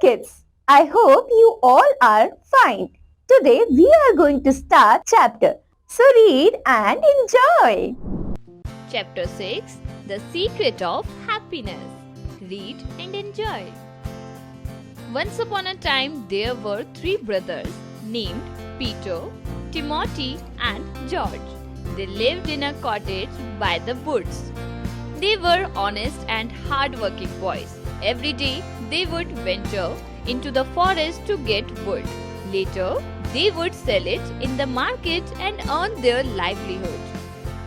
kids, I hope you all are fine. Today we are going to start chapter. So read and enjoy. Chapter 6 The Secret of Happiness. Read and enjoy. Once upon a time, there were three brothers named Peter, Timothy, and George. They lived in a cottage by the woods. They were honest and hard-working boys. Every day, they would venture into the forest to get wood. Later, they would sell it in the market and earn their livelihood.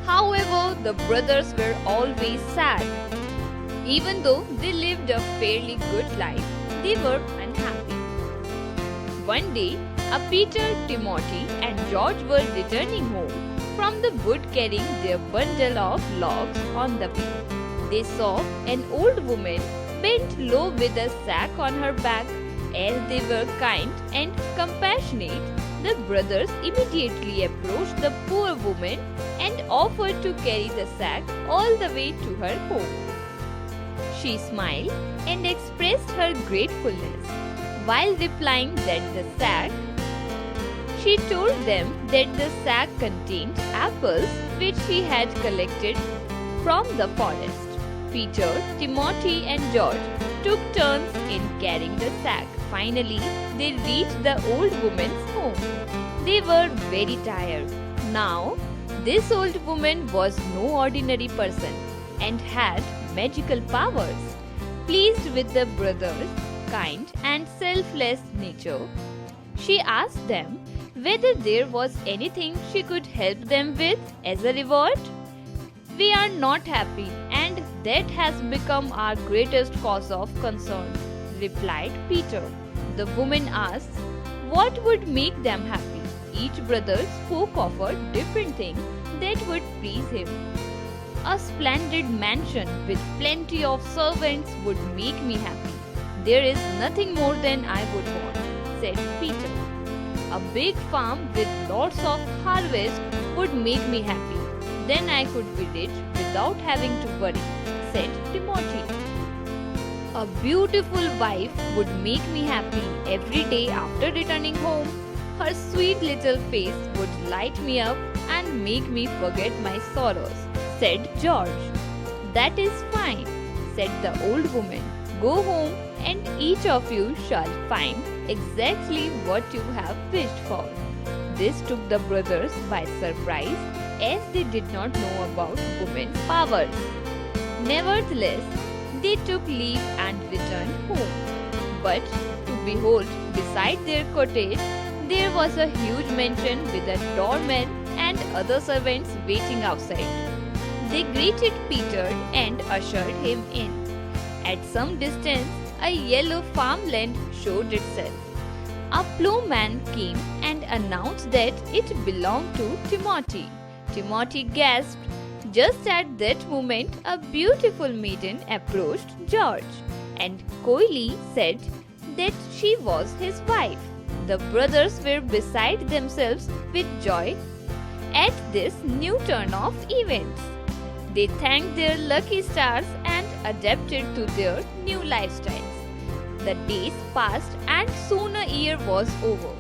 However, the brothers were always sad. Even though they lived a fairly good life, they were unhappy. One day, Peter, Timothy, and George were returning home from the wood carrying their bundle of logs on the way. They saw an old woman bent low with a sack on her back. As they were kind and compassionate, the brothers immediately approached the poor woman and offered to carry the sack all the way to her home. She smiled and expressed her gratefulness. While replying that the sack, she told them that the sack contained apples which she had collected from the forest. Peter, Timothy, and George took turns in carrying the sack. Finally, they reached the old woman's home. They were very tired. Now, this old woman was no ordinary person and had magical powers. Pleased with the brothers' kind and selfless nature, she asked them whether there was anything she could help them with as a reward. We are not happy, and that has become our greatest cause of concern, replied Peter. The woman asked what would make them happy. Each brother spoke of a different thing that would please him. A splendid mansion with plenty of servants would make me happy. There is nothing more than I would want, said Peter. A big farm with lots of harvest would make me happy. Then I could be rich without having to worry, said Timothy. A beautiful wife would make me happy every day after returning home. Her sweet little face would light me up and make me forget my sorrows, said George. That is fine, said the old woman. Go home and each of you shall find exactly what you have wished for. This took the brothers by surprise, as they did not know about women's powers. Nevertheless, they took leave and returned home. But to behold, beside their cottage, there was a huge mansion with a doorman and other servants waiting outside. They greeted Peter and ushered him in. At some distance, a yellow farmland showed itself. A plowman came and announced that it belonged to Timothy. Timothy gasped. Just at that moment, a beautiful maiden approached George and coyly said that she was his wife. The brothers were beside themselves with joy at this new turn of events. They thanked their lucky stars and adapted to their new lifestyles. The days passed and soon a year was over.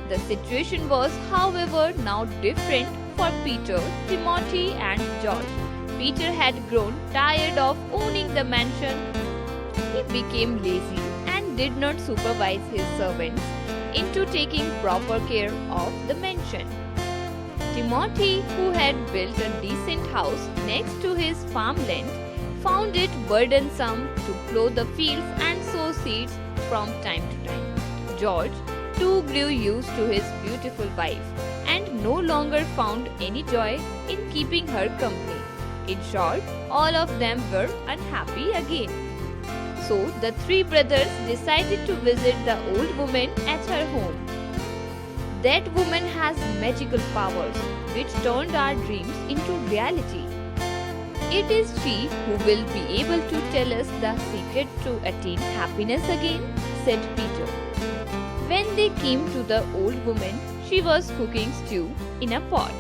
The situation was, however, now different for Peter, Timothy, and George. Peter had grown tired of owning the mansion. He became lazy and did not supervise his servants into taking proper care of the mansion. Timothy, who had built a decent house next to his farmland, found it burdensome to plow the fields and sow seeds from time to time. George, too, grew used to his beautiful wife and no longer found any joy in keeping her company. In short, all of them were unhappy again. So the three brothers decided to visit the old woman at her home. That woman has magical powers which turned our dreams into reality. It is she who will be able to tell us the secret to attain happiness again, said Peter. When they came to the old woman, she was cooking stew in a pot.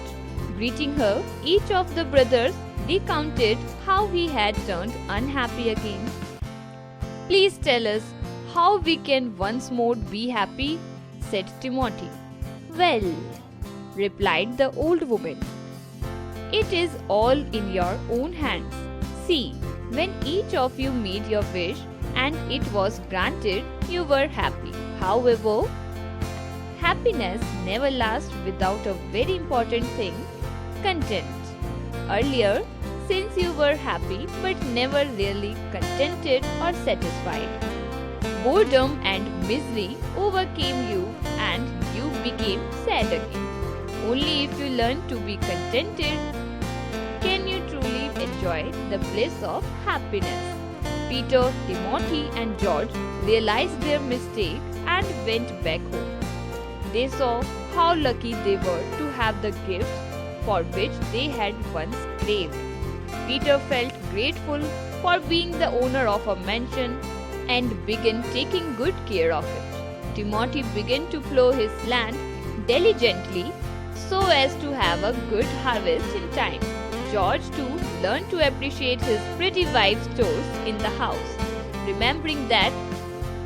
Greeting her, each of the brothers recounted how he had turned unhappy again. Please tell us, how we can once more be happy? Said Timothy. Well, replied the old woman, it is all in your own hands. See, when each of you made your wish and it was granted, you were happy. However, happiness never lasts without a very important thing, content. Earlier, since you were happy but never really contented or satisfied, boredom and misery overcame you and you became sad again. Only if you learn to be contented can you truly enjoy the bliss of happiness. Peter, Timothy, and George realized their mistake and went back home. They saw how lucky they were to have the gift for which they had once craved. Peter felt grateful for being the owner of a mansion and began taking good care of it. Timothy began to plow his land diligently so as to have a good harvest in time. George too learned to appreciate his pretty wife's chores in the house, remembering that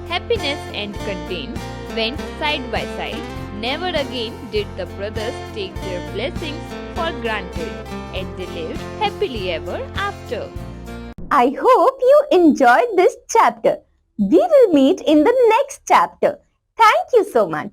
happiness and content went side by side. Never again did the brothers take their blessings for granted, and they lived happily ever after. I hope you enjoyed this chapter. We will meet in the next chapter. Thank you so much.